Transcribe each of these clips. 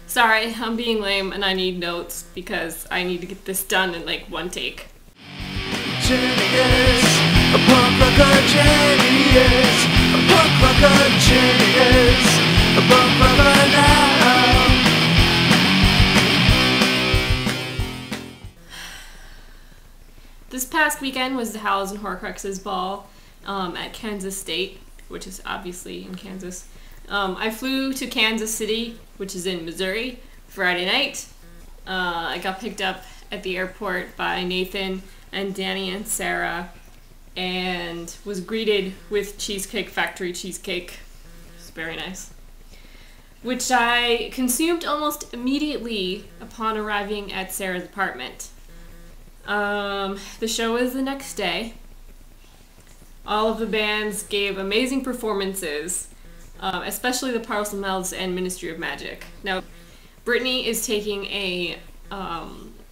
Sorry, I'm being lame and I need notes because I need to get this done in like one take. Genius, a punk rocker genius, a punk rocker genius, a punk rocker now. This past weekend was the Hallows Horcruxes Ball at Kansas State, which is obviously in Kansas. I flew to Kansas City, which is in Missouri, Friday night. I got picked up at the airport by Nathan and Danny and Sarah and was greeted with Cheesecake Factory cheesecake. It was very nice. Which I consumed almost immediately upon arriving at Sarah's apartment. The show was the next day. All of the bands gave amazing performances, especially the Parselmouths and Ministry of Magic. Now, Brittany is taking a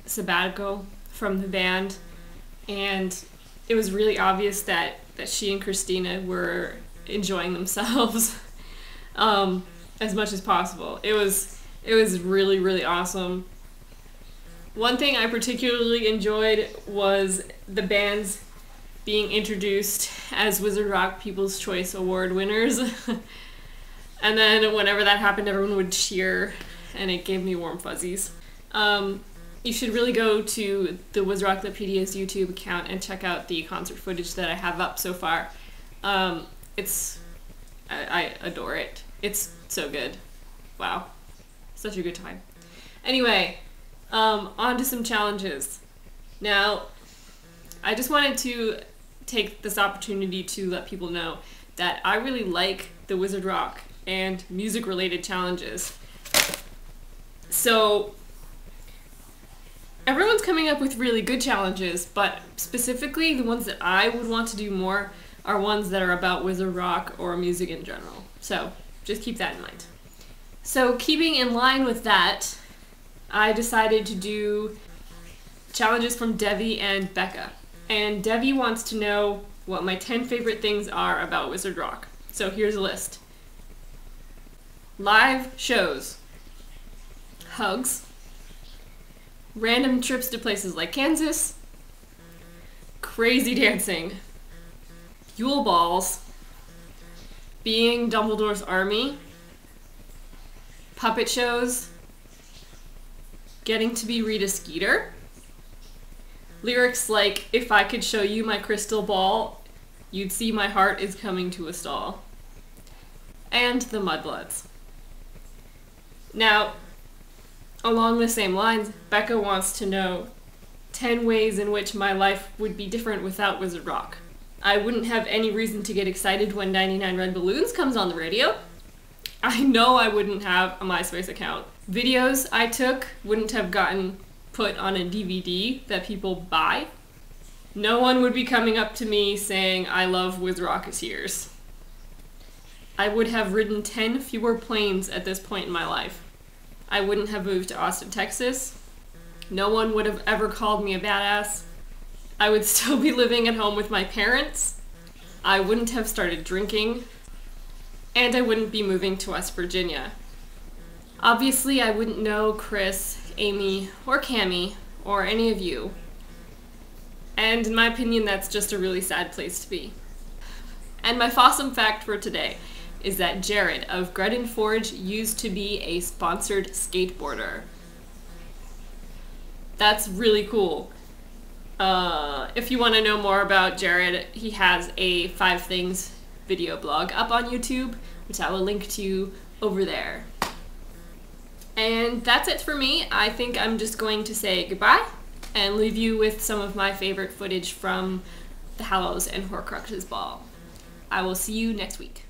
sabbatical from the band, and it was really obvious that she and Christina were enjoying themselves as much as possible. It was really, really awesome. One thing I particularly enjoyed was the bands being introduced as Wizard Rock People's Choice Award winners. And then whenever that happened, everyone would cheer, and it gave me warm fuzzies. You should really go to the wizrockatepedia's YouTube account and check out the concert footage that I have up so far. I adore it. It's so good. Wow. Such a good time. Anyway, on to some challenges. Now, I just wanted to take this opportunity to let people know that I really like the Wizard Rock and music-related challenges. So, everyone's coming up with really good challenges, but specifically the ones that I would want to do more are ones that are about Wizard Rock or music in general. So, just keep that in mind. So, keeping in line with that, I decided to do challenges from Devon and Becca. And Devi wants to know what my 10 favorite things are about Wizard Rock. So here's a list. Live shows. Hugs. Random trips to places like Kansas. Crazy dancing. Yule balls. Being Dumbledore's army. Puppet shows. Getting to be Rita Skeeter. Lyrics like, if I could show you my crystal ball, you'd see my heart is coming to a stall. And the Mudbloods. Now, along the same lines, Becca wants to know 10 ways in which my life would be different without Wizard Rock. I wouldn't have any reason to get excited when 99 Red Balloons comes on the radio. I know I wouldn't have a MySpace account. Videos I took wouldn't have gotten put on a DVD that people buy. No one would be coming up to me saying, I love wizrockateers. I would have ridden 10 fewer planes at this point in my life. I wouldn't have moved to Austin, Texas. No one would have ever called me a badass. I would still be living at home with my parents. I wouldn't have started drinking. And I wouldn't be moving to West Virginia. Obviously, I wouldn't know Chris, Amy, or Cammie, or any of you. And in my opinion, that's just a really sad place to be. And my awesome fact for today is that Jarrod of Gredden Forge used to be a sponsored skateboarder. That's really cool. If you want to know more about Jarrod, he has a 5 Things video blog up on YouTube, which I will link to over there. And that's it for me. I think I'm just going to say goodbye and leave you with some of my favorite footage from the Hallows and Horcruxes Ball. I will see you next week.